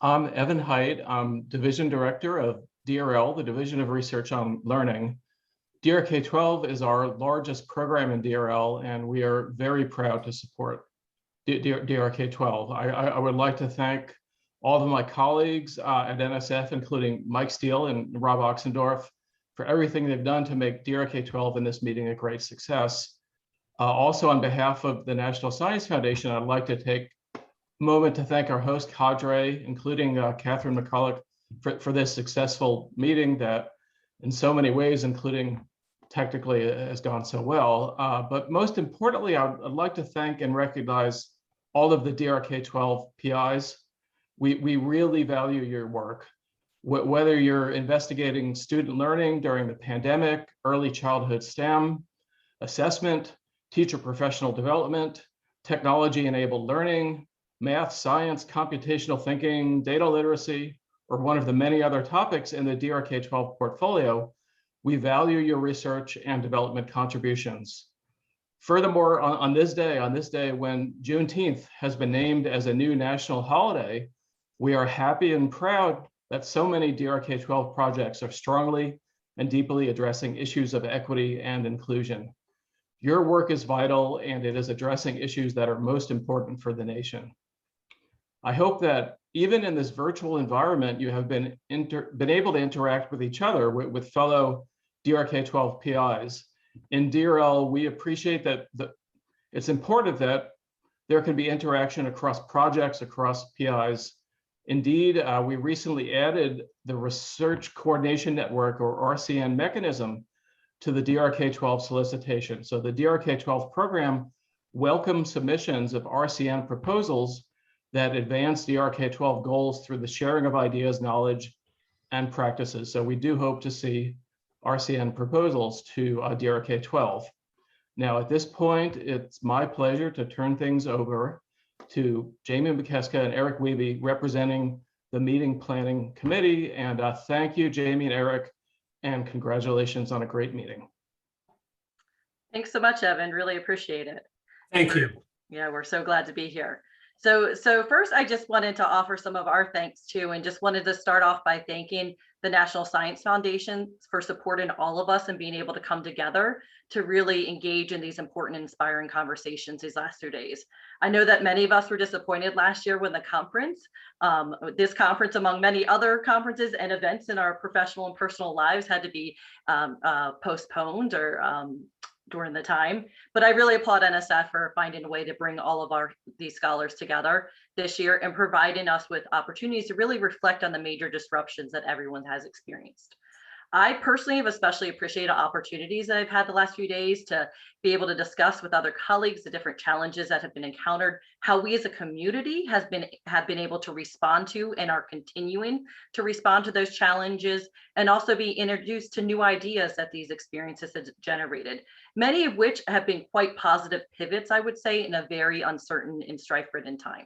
I'm Evan Heit. I'm Division Director of DRL, the Division of Research on Learning. DRK-12 is our largest program in DRL, and we are very proud to support DRK-12. I would like to thank all of my colleagues at NSF, including Mike Steele and Rob Oxendorf, for everything they've done to make DRK-12 and this meeting a great success. Also, on behalf of the National Science Foundation, I'd like to take a moment to thank our host cadre, including Catherine McCulloch, for this successful meeting that in so many ways, including technically, has gone so well. But most importantly, I'd like to thank and recognize all of the DRK-12 PIs. We really value your work. Whether you're investigating student learning during the pandemic, early childhood STEM, assessment, teacher professional development, technology-enabled learning, math, science, computational thinking, data literacy, or one of the many other topics in the DRK-12 portfolio, we value your research and development contributions. Furthermore, on this day when Juneteenth has been named as a new national holiday, we are happy and proud that so many DRK-12 projects are strongly and deeply addressing issues of equity and inclusion. Your work is vital, and it is addressing issues that are most important for the nation. I hope that even in this virtual environment, you have been able to interact with each other, with fellow DRK-12 PIs. In DRL, we appreciate that it's important that there can be interaction across projects, across PIs. Indeed, we recently added the Research Coordination Network, or RCN mechanism, to the DRK-12 solicitation. So the DRK-12 program welcomes submissions of RCN proposals that advance DRK-12 goals through the sharing of ideas, knowledge, and practices. So we do hope to see RCN proposals to DRK-12. Now, at this point, it's my pleasure to turn things over to Jamie Mikeska and Eric Wiebe, representing the Meeting Planning Committee. And thank you, Jamie and Eric, and congratulations on a great meeting. Thanks so much, Evan. Really appreciate it. Thank you. Yeah, we're so glad to be here. So first, I just wanted to offer some of our thanks too, and just wanted to start off by thanking the National Science Foundation for supporting all of us and being able to come together to really engage in these important, inspiring conversations these last 2 days. I know that many of us were disappointed last year when the conference, this conference among many other conferences and events in our professional and personal lives, had to be postponed or during the time, but I really applaud NSF for finding a way to bring all of these scholars together this year and providing us with opportunities to really reflect on the major disruptions that everyone has experienced. I personally have especially appreciated opportunities that I've had the last few days to be able to discuss with other colleagues the different challenges that have been encountered, how we as a community have been able to respond to and are continuing to respond to those challenges, and also be introduced to new ideas that these experiences have generated, many of which have been quite positive pivots, I would say, in a very uncertain and strife-ridden time.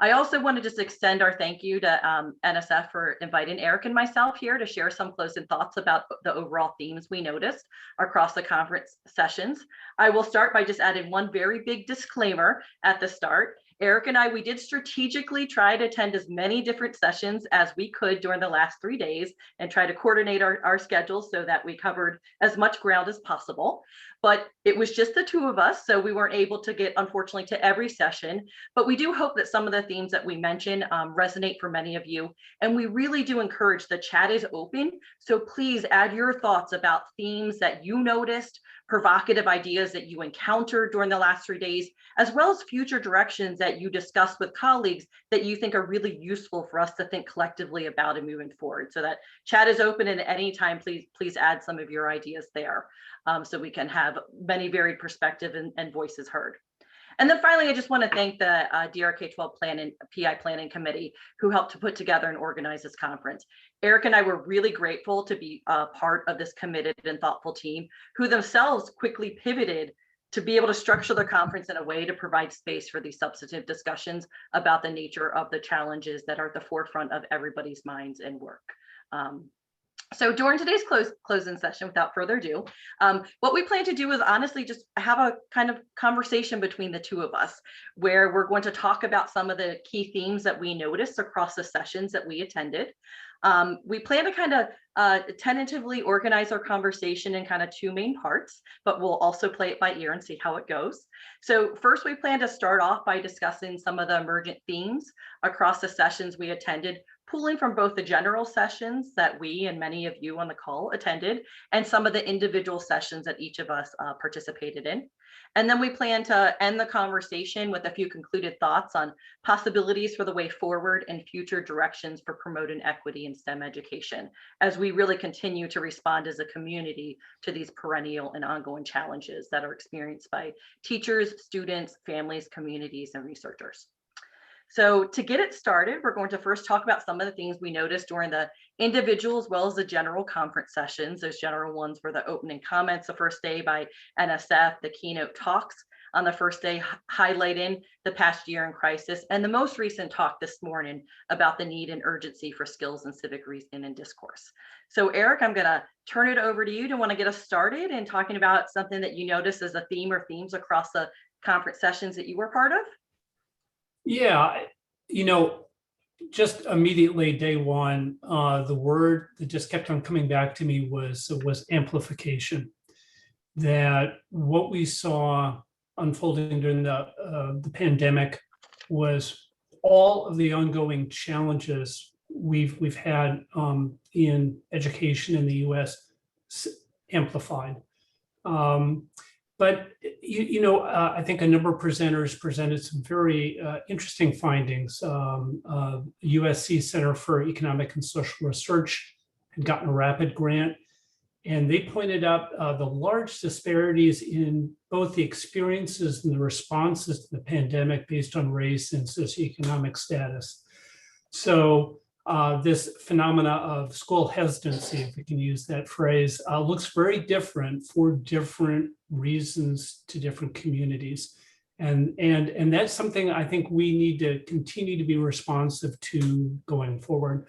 I also wanted to just extend our thank you to NSF for inviting Eric and myself here to share some closing thoughts about the overall themes we noticed across the conference sessions. I will start by just adding one very big disclaimer at the start. Eric and we did strategically try to attend as many different sessions as we could during the last 3 days and try to coordinate our schedules so that we covered as much ground as possible. But it was just the two of us, so we weren't able to get, unfortunately, to every session. But we do hope that some of the themes that we mentioned resonate for many of you. And we really do encourage, the chat is open, so please add your thoughts about themes that you noticed, provocative ideas that you encountered during the last 3 days, as well as future directions that you discussed with colleagues that you think are really useful for us to think collectively about and moving forward. So that chat is open, and at any time, please add some of your ideas there, so we can have many varied perspectives and voices heard. And then finally, I just want to thank the DRK-12 PI Planning Committee, who helped to put together and organize this conference. Eric and I were really grateful to be part of this committed and thoughtful team, who themselves quickly pivoted to be able to structure the conference in a way to provide space for these substantive discussions about the nature of the challenges that are at the forefront of everybody's minds and work. So during today's closing session, without further ado, what we plan to do is honestly just have a kind of conversation between the two of us, where we're going to talk about some of the key themes that we noticed across the sessions that we attended. We plan to kind of tentatively organize our conversation in kind of two main parts, but we'll also play it by ear and see how it goes. So first, we plan to start off by discussing some of the emergent themes across the sessions we attended, pulling from both the general sessions that we and many of you on the call attended, and some of the individual sessions that each of us participated in. And then we plan to end the conversation with a few concluded thoughts on possibilities for the way forward and future directions for promoting equity in STEM education, as we really continue to respond as a community to these perennial and ongoing challenges that are experienced by teachers, students, families, communities, and researchers. So to get it started, we're going to first talk about some of the things we noticed during the individual as well as the general conference sessions. Those general ones were the opening comments the first day by NSF, the keynote talks on the first day highlighting the past year in crisis, and the most recent talk this morning about the need and urgency for skills in civic reasoning and discourse. So Eric, I'm going to turn it over to you to want to get us started in talking about something that you noticed as a theme or themes across the conference sessions that you were part of. Yeah, just immediately day one, the word that just kept on coming back to me was amplification. That what we saw unfolding during the pandemic was all of the ongoing challenges we've had in education in the U.S. amplified. But I think a number of presenters presented some very interesting findings. USC Center for Economic and Social Research had gotten a RAPID grant, and they pointed out the large disparities in both the experiences and the responses to the pandemic based on race and socioeconomic status. So this phenomena of school hesitancy, if we can use that phrase, looks very different for different reasons to different communities. And that's something I think we need to continue to be responsive to going forward.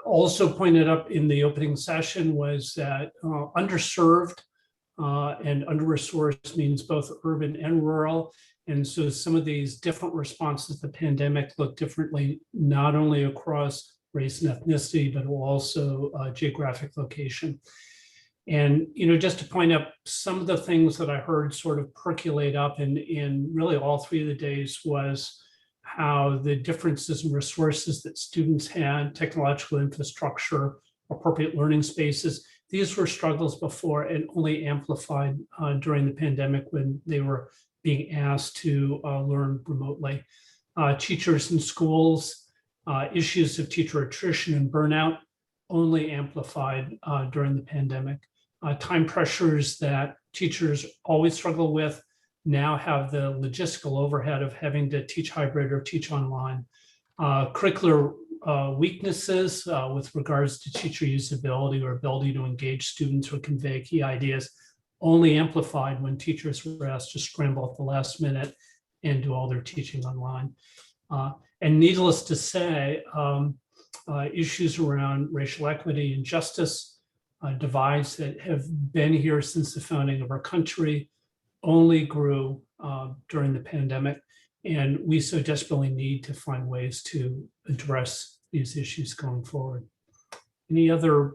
Also pointed up in the opening session was that underserved and under-resourced means both urban and rural. And so some of these different responses to the pandemic look differently, not only across race and ethnicity, but also geographic location. And, just to point out some of the things that I heard sort of percolate up in really all three of the days was how the differences in resources that students had, technological infrastructure, appropriate learning spaces, these were struggles before and only amplified during the pandemic when they were being asked to learn remotely. Teachers in schools, issues of teacher attrition and burnout only amplified during the pandemic. Time pressures that teachers always struggle with now have the logistical overhead of having to teach hybrid or teach online. Curricular weaknesses with regards to teacher usability or ability to engage students or convey key ideas only amplified when teachers were asked to scramble at the last minute and do all their teaching online. And needless to say, issues around racial equity and justice, divides that have been here since the founding of our country only grew during the pandemic. And we so desperately need to find ways to address these issues going forward. Any other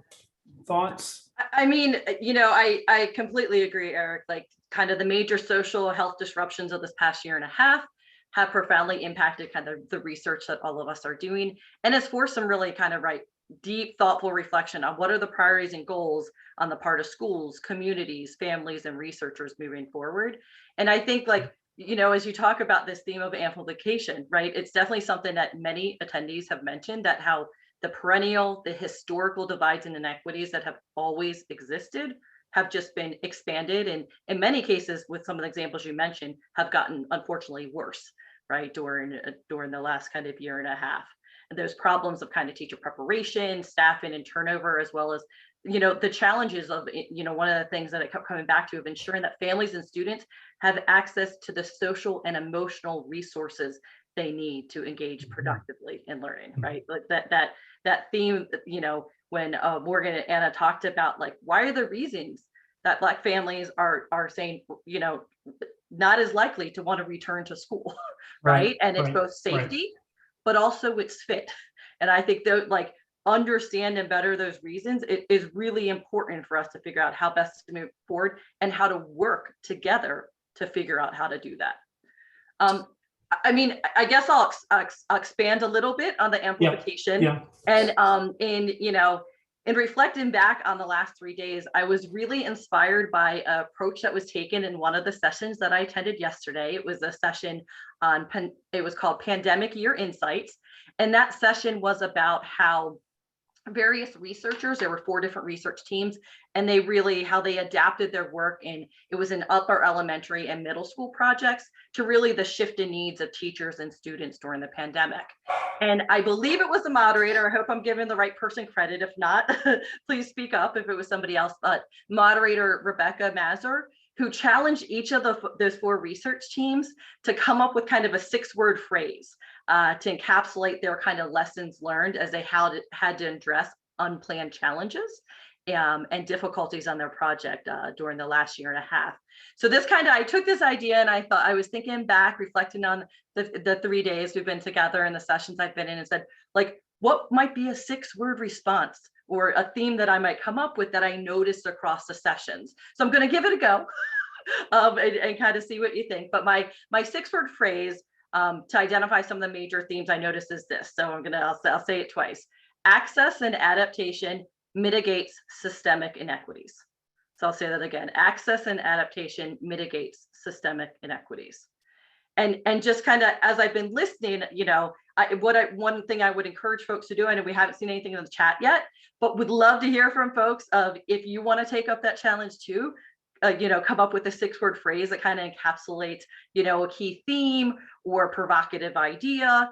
thoughts? I mean, I completely agree, Eric. Like, kind of the major social health disruptions of this past year and a half have profoundly impacted kind of the research that all of us are doing, and it's forced some really kind of deep, thoughtful reflection on what are the priorities and goals on the part of schools, communities, families, and researchers moving forward. And I think, as you talk about this theme of amplification, right, it's definitely something that many attendees have mentioned, that how the historical divides and inequities that have always existed have just been expanded, and in many cases, with some of the examples you mentioned, have gotten unfortunately worse, right, during the last kind of year and a half. And those problems of kind of teacher preparation, staffing, and turnover, as well as the challenges of, one of the things that I kept coming back to of ensuring that families and students have access to the social and emotional resources they need to engage productively in learning, right? Like that theme, when Morgan and Anna talked about, like, why are the reasons that Black families are saying, not as likely to want to return to school, right? And it's both safety, but also it's fit. And I think that, like, understand and better those reasons, it is really important for us to figure out how best to move forward and how to work together to figure out how to do that. I mean, I guess I'll expand a little bit on the amplification. And in reflecting back on the last 3 days, I was really inspired by an approach that was taken in one of the sessions that I attended yesterday. It was a session on, it was called Pandemic Year Insights. And that session was about how various researchers, there were 4 different research teams, and how they adapted their work, and it was in upper elementary and middle school projects to really the shift in needs of teachers and students during the pandemic. And I believe it was the moderator. I hope I'm giving the right person credit. If not, please speak up if it was somebody else, but moderator Rebecca Mazur, who challenged each of those 4 research teams to come up with kind of a 6-word phrase to encapsulate their kind of lessons learned as they had to address unplanned challenges and difficulties on their project during the last year and a half. So I took this idea, and I was thinking back, reflecting on the 3 days we've been together and the sessions I've been in, and said, like, what might be a 6-word response or a theme that I might come up with that I noticed across the sessions. So I'm going to give it a go and kind of see what you think. But my 6-word phrase to identify some of the major themes I noticed is this. So I'll say it twice. Access and adaptation mitigates systemic inequities. So I'll say that again. Access and adaptation mitigates systemic inequities. And just kind of as I've been listening, one thing I would encourage folks to do, I know we haven't seen anything in the chat yet, but would love to hear from folks of if you want to take up that challenge too, come up with a 6-word phrase that kind of encapsulates, a key theme or a provocative idea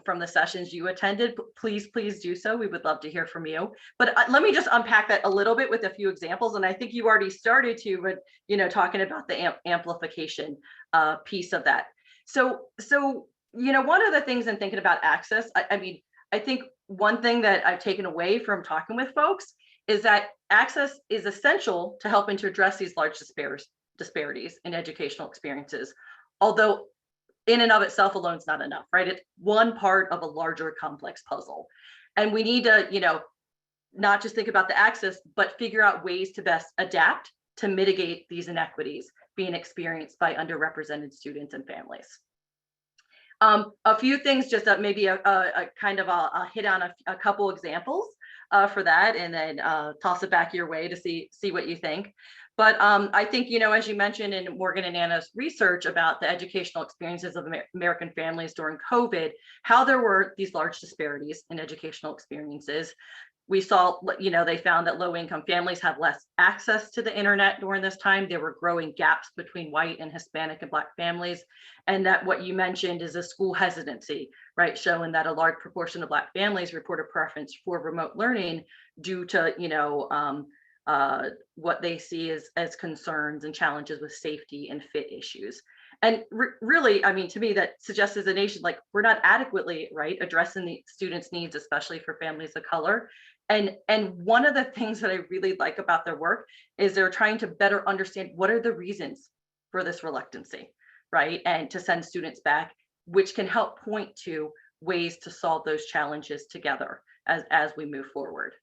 from the sessions you attended. Please do so. We would love to hear from you. But let me just unpack that a little bit with a few examples. And I think you already started to, but talking about the amplification piece of that. So one of the things in thinking about access, I think one thing that I've taken away from talking with folks is that access is essential to helping to address these large disparities in educational experiences, although in and of itself alone is not enough, right? It's one part of a larger complex puzzle. And we need to, not just think about the access, but figure out ways to best adapt to mitigate these inequities being experienced by underrepresented students and families. A few things, just maybe a kind of I'll hit on a couple examples for that, and then toss it back your way to see what you think. But I think, as you mentioned in Morgan and Anna's research about the educational experiences of American families during COVID, how there were these large disparities in educational experiences. We saw, they found that low-income families have less access to the internet during this time. There were growing gaps between white and Hispanic and Black families. And that what you mentioned is a school hesitancy, right? Showing that a large proportion of Black families report a preference for remote learning due to, what they see as concerns and challenges with safety and fit issues. And really, to me, that suggests as a nation, like, we're not adequately, right, addressing the students' needs, especially for families of color. And one of the things that I really like about their work is they're trying to better understand what are the reasons for this reluctancy, right? And to send students back, which can help point to ways to solve those challenges together as we move forward.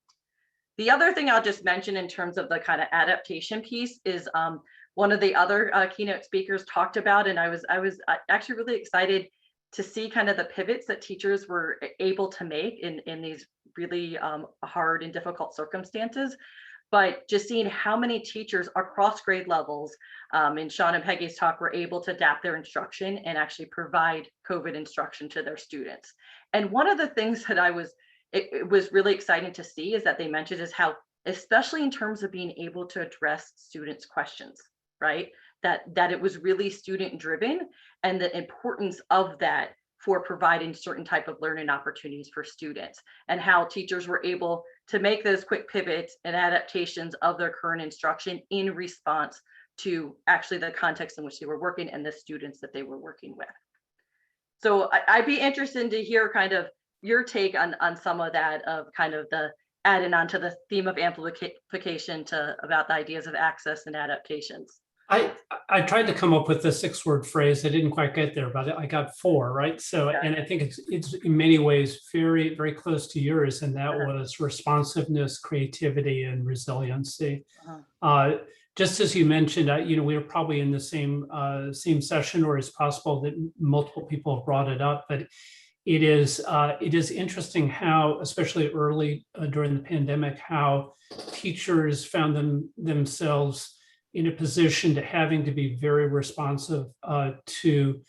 The other thing I'll just mention in terms of the kind of adaptation piece is one of the other keynote speakers talked about, and I was actually really excited to see kind of the pivots that teachers were able to make in these really hard and difficult circumstances, but just seeing how many teachers across grade levels in Sean and Peggy's talk were able to adapt their instruction and actually provide COVID instruction to their students. And one of the things that it was really exciting to see is that they mentioned is how, especially in terms of being able to address students' questions, right? That it was really student driven, and the importance of that for providing certain type of learning opportunities for students, and how teachers were able to make those quick pivots and adaptations of their current instruction in response to actually the context in which they were working and the students that they were working with. So I'd be interested to hear kind of your take on some of that, of kind of the adding on to the theme of amplification to about the ideas of access and adaptations. I tried to come up with a 6-word phrase. I didn't quite get there, but I got 4, right? So, Okay. and I think it's in many ways very, very close to yours, and that was responsiveness, creativity, and resiliency. Just as you mentioned, we were probably in the same session, or it's possible that multiple people have brought it up, but it is interesting how, especially early during the pandemic, how teachers found themselves in a position to having to be very responsive to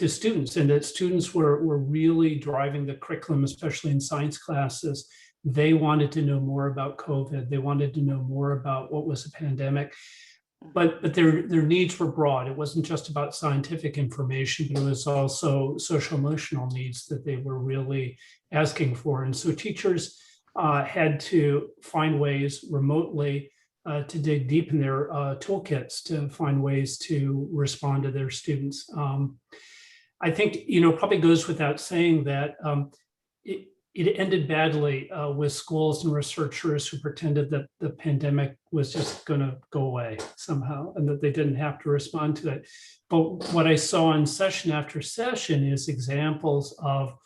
students, and that students were really driving the curriculum, especially in science classes. They wanted to know more about COVID. They wanted to know more about what was a pandemic, but their needs were broad. It wasn't just about scientific information, but it was also social emotional needs that they were really asking for. And so teachers had to find ways remotely to dig deep in their toolkits to find ways to respond to their students. I think, probably goes without saying that it ended badly with schools and researchers who pretended that the pandemic was just going to go away somehow and that they didn't have to respond to it. But what I saw in session after session is examples of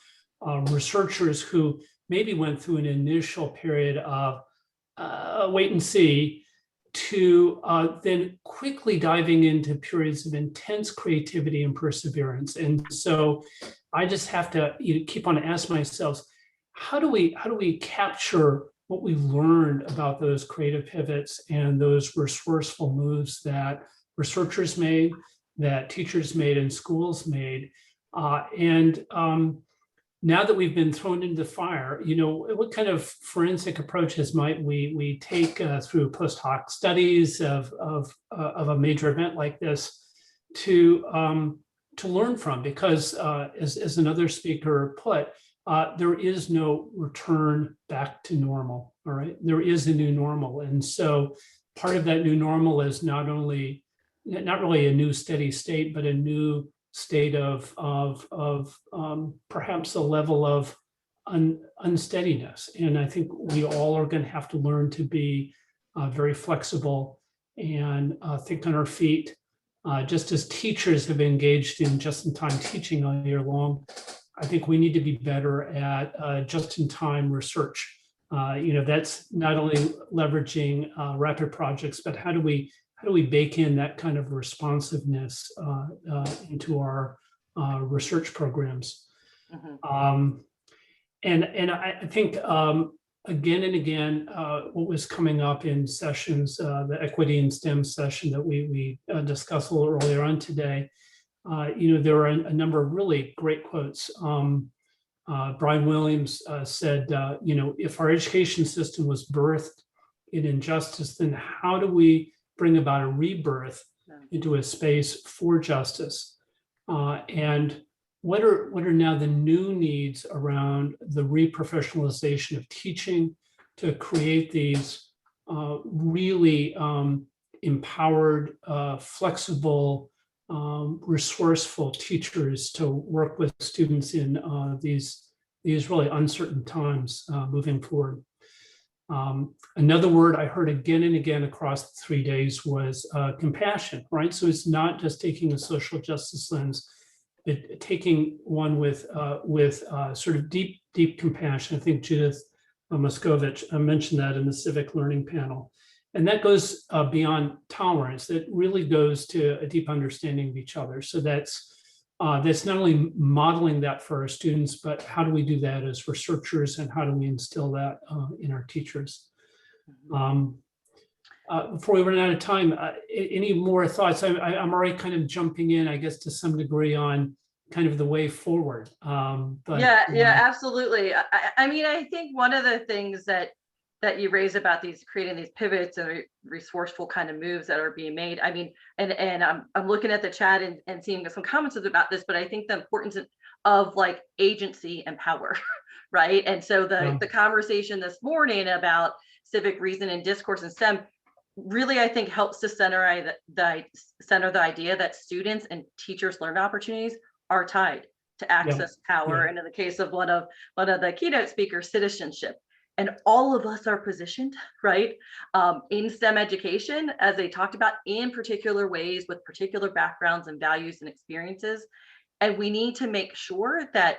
researchers who maybe went through an initial period of wait and see, to then quickly diving into periods of intense creativity and perseverance. And so I just have to keep on asking myself, how do we capture what we learned about those creative pivots and those resourceful moves that researchers made, that teachers made, and schools made? Now that we've been thrown into the fire, what kind of forensic approaches might we take through post hoc studies of a major event like this to learn from? Because as another speaker put, there is no return back to normal. All right, there is a new normal, and so part of that new normal is not really a new steady state, but a new state of perhaps a level of unsteadiness. And I think we all are going to have to learn to be very flexible and think on our feet. Just as teachers have engaged in just-in-time teaching all year long, I think we need to be better at just-in-time research. That's not only leveraging rapid projects, but how do we bake in that kind of responsiveness into our research programs? And I think again and again, what was coming up in sessions, the equity and STEM session that we discussed a little earlier on today, there are a number of really great quotes. Brian Williams said, if our education system was birthed in injustice, then how do we bring about a rebirth into a space for justice? And what are now the new needs around the reprofessionalization of teaching to create these really empowered, flexible, resourceful teachers to work with students in these really uncertain times moving forward? Another word I heard again and again across the 3 days was compassion, right? So it's not just taking a social justice lens, but taking one with sort of deep compassion. I think Judith Moskovich mentioned that in the civic learning panel. And that goes beyond tolerance. It really goes to a deep understanding of each other. So that's not only modeling that for our students, but how do we do that as researchers, and how do we instill that in our teachers? Before we run out of time, any more thoughts? I'm already kind of jumping in, I guess, to some degree on kind of the way forward. Yeah, absolutely. I mean, I think one of the things that you raise about creating these pivots and resourceful kind of moves that are being made. I mean, and I'm looking at the chat and seeing some comments about this, but I think the importance of like agency and power, right? And so the conversation this morning about civic reason and discourse in STEM really, I think, helps to center the idea that students and teachers' learning opportunities are tied to access, power, and in the case of one of the keynote speakers, citizenship. And all of us are positioned, right, in STEM education, as they talked about, in particular ways with particular backgrounds and values and experiences. And we need to make sure that,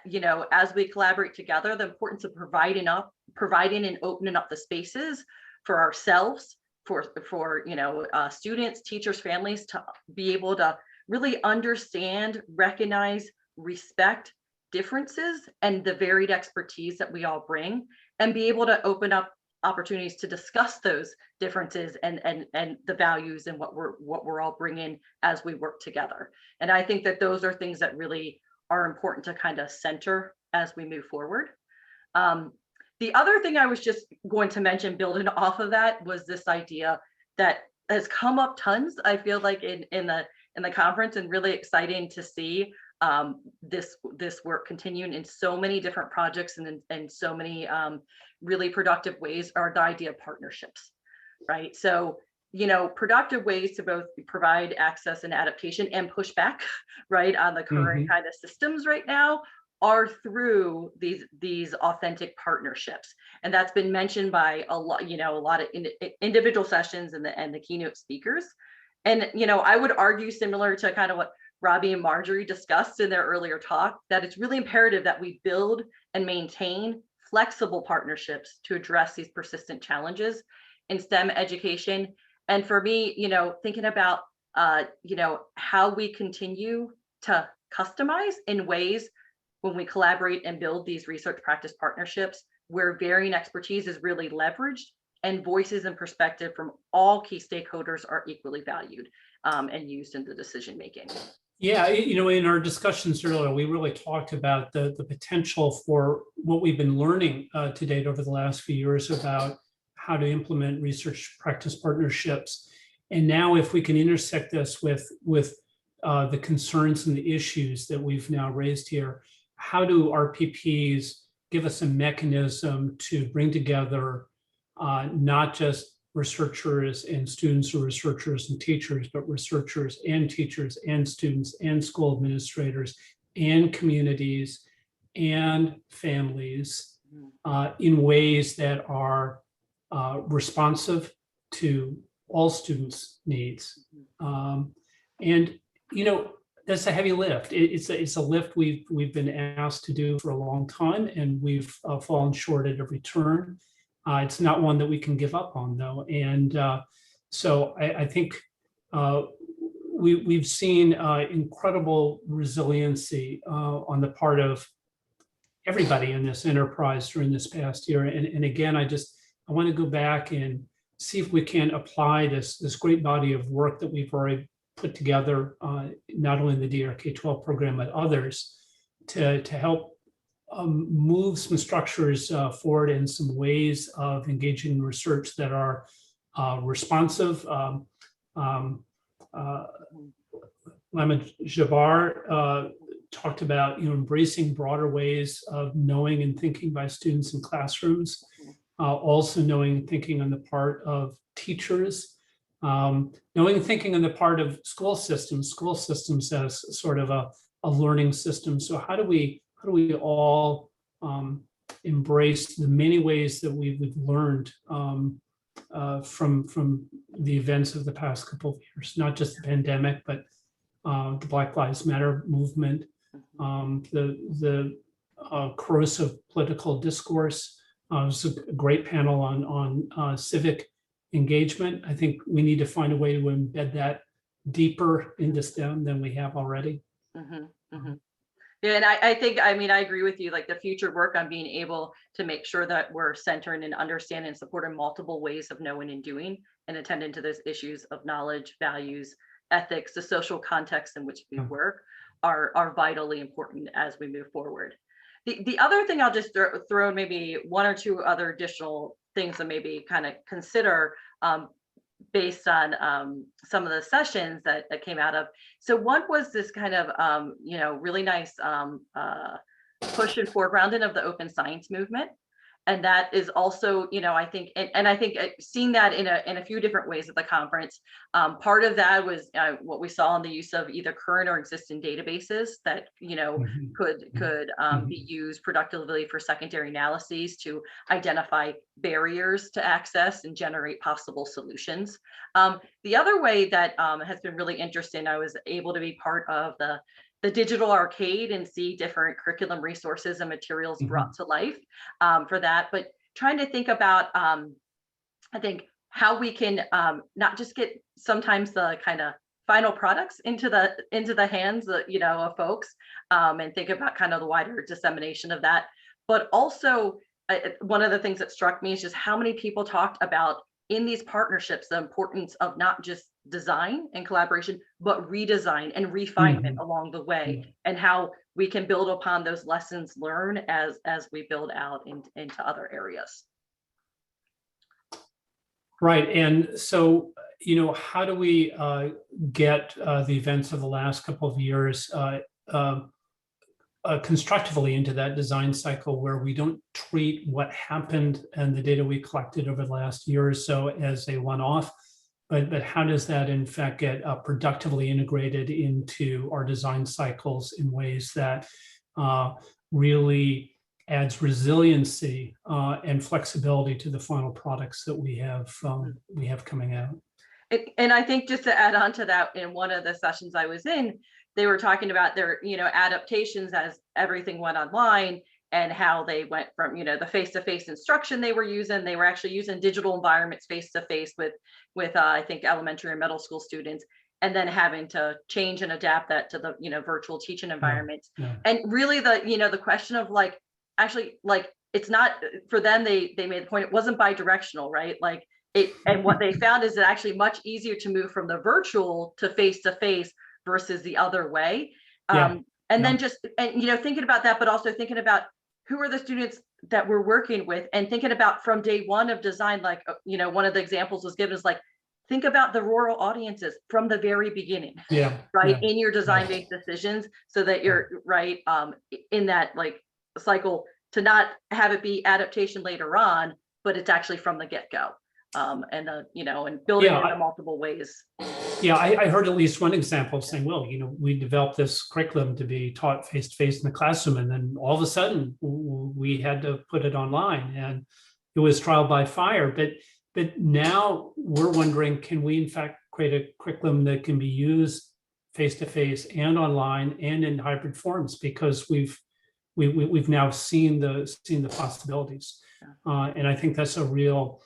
you know, as we collaborate together, the importance of providing and opening up the spaces for ourselves, for you know, students, teachers, families, to be able to really understand, recognize, respect differences and the varied expertise that we all bring, and be able to open up opportunities to discuss those differences and the values and what we're all bringing as we work together. And I think that those are things that really are important to kind of center as we move forward. The other thing I was just going to mention, building off of that, was this idea that has come up tons, I feel like, in the conference, and really exciting to see this work continuing in so many different projects and so many really productive ways, are the idea of partnerships, right? So, you know, productive ways to both provide access and adaptation and pushback, right, on the current kind of systems right now, are through these authentic partnerships. And that's been mentioned by a lot of individual sessions and the keynote speakers. And, you know, I would argue, similar to kind of what Robbie and Marjorie discussed in their earlier talk, that it's really imperative that we build and maintain flexible partnerships to address these persistent challenges in STEM education. And for me, you know, thinking about, you know, how we continue to customize in ways when we collaborate and build these research practice partnerships, where varying expertise is really leveraged and voices and perspective from all key stakeholders are equally valued and used in the decision making. Yeah, you know, in our discussions earlier, we really talked about the potential for what we've been learning to date over the last few years about how to implement research practice partnerships. And now, if we can intersect this with the concerns and the issues that we've now raised here, how do RPPs give us a mechanism to bring together not just researchers and students, or researchers and teachers, but researchers and teachers and students and school administrators and communities and families in ways that are responsive to all students' needs. And, you know, that's a heavy lift. It's a lift we've been asked to do for a long time, and we've fallen short at every turn. It's not one that we can give up on, though. And so I think we've seen incredible resiliency on the part of everybody in this enterprise during this past year. And again, I want to go back and see if we can apply this great body of work that we've already put together, not only in the DRK-12 program, but others, to help move some structures forward in some ways of engaging in research that are responsive. Lama Jabbar talked about, you know, embracing broader ways of knowing and thinking by students in classrooms, also knowing and thinking on the part of teachers, knowing and thinking on the part of school systems as sort of a learning system. So how do we all embrace the many ways that we've learned from the events of the past couple of years, not just the pandemic, but the Black Lives Matter movement, the corrosive political discourse. It was a great panel on civic engagement. I think we need to find a way to embed that deeper into STEM than we have already. Yeah, and I think, I mean, I agree with you, like the future work on being able to make sure that we're centering and understanding and supporting multiple ways of knowing and doing, and attending to those issues of knowledge, values, ethics, the social context in which we work are vitally important as we move forward. The other thing I'll just throw maybe one or two other additional things to maybe kind of consider based on some of the sessions that came out of. So one was this kind of, really nice push and foregrounding of the open science movement. And that is also, I think, and I think seeing that in a few different ways at the conference. Part of that was what we saw in the use of either current or existing databases that, could be used productively for secondary analyses to identify barriers to access and generate possible solutions. The other way that has been really interesting, I was able to be part of the digital arcade and see different curriculum resources and materials brought to life for that, but trying to think about, I think, how we can not just get sometimes the kind of final products into the hands of folks, and think about kind of the wider dissemination of that, but also one of the things that struck me is just how many people talked about in these partnerships the importance of not just design and collaboration, but redesign and refinement along the way, and how we can build upon those lessons learned as we build out into other areas. Right. And so, how do we get the events of the last couple of years constructively into that design cycle where we don't treat what happened and the data we collected over the last year or so as a one-off, but how does that in fact get productively integrated into our design cycles in ways that really adds resiliency and flexibility to the final products that we have coming out. And I think just to add on to that, in one of the sessions I was in, they were talking about their adaptations as everything went online, and how they went from the face-to-face instruction they were using. They were actually using digital environments face-to-face with I think elementary and middle school students, and then having to change and adapt that to the virtual teaching environments. And really the question of it's not for them, they made the point, it wasn't bi-directional, right? And what they found is it actually much easier to move from the virtual to face-to-face versus the other way. Then thinking about that, but also thinking about who are the students that we're working with, and thinking about from day one of design, one of the examples was given is think about the rural audiences from the very beginning, in your design-based decisions, so that you're in that cycle, to not have it be adaptation later on, but it's actually from the get-go. And building in multiple ways. Yeah, I heard at least one example saying, well, we developed this curriculum to be taught face-to-face in the classroom, and then all of a sudden we had to put it online, and it was trial by fire. But now we're wondering, can we in fact create a curriculum that can be used face-to-face and online and in hybrid forms, because we've now seen the possibilities, and I think that's a real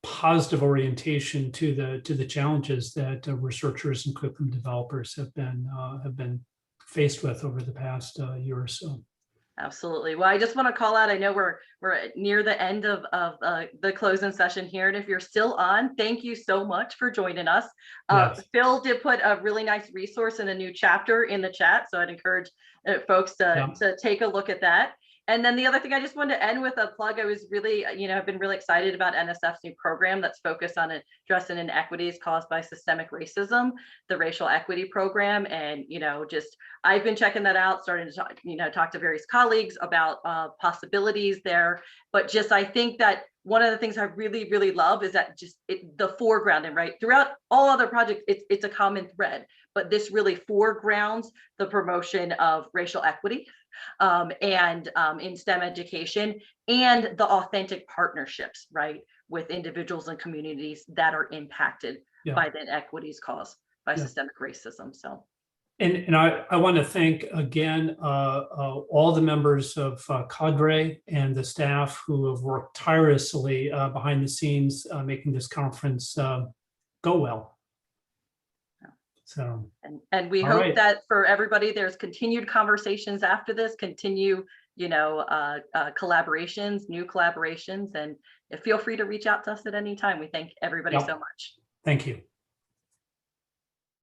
positive orientation to the challenges that researchers and curriculum developers have been faced with over the past year or so. Absolutely. Well, I just want to call out, I know we're near the end of the closing session here, and if you're still on, thank you so much for joining us. Yes. Phil did put a really nice resource and a new chapter in the chat, so I'd encourage folks to take a look at that. And then the other thing, I just wanted to end with a plug. I was really, I've been really excited about NSF's new program that's focused on addressing inequities caused by systemic racism, the racial equity program. And, I've been checking that out, starting to talk to various colleagues about possibilities there. But I think that one of the things I really, really love is that the foregrounding, right? Throughout all other projects, it's a common thread, but this really foregrounds the promotion of racial equity and in STEM education, and the authentic partnerships, right, with individuals and communities that are impacted by the inequities caused by systemic racism. So. And I want to thank again all the members of cadre and the staff who have worked tirelessly behind the scenes, making this conference go well. So, and we hope that for everybody, there's continued conversations after this, continue, collaborations, new collaborations, and feel free to reach out to us at any time. We thank everybody so much. Thank you.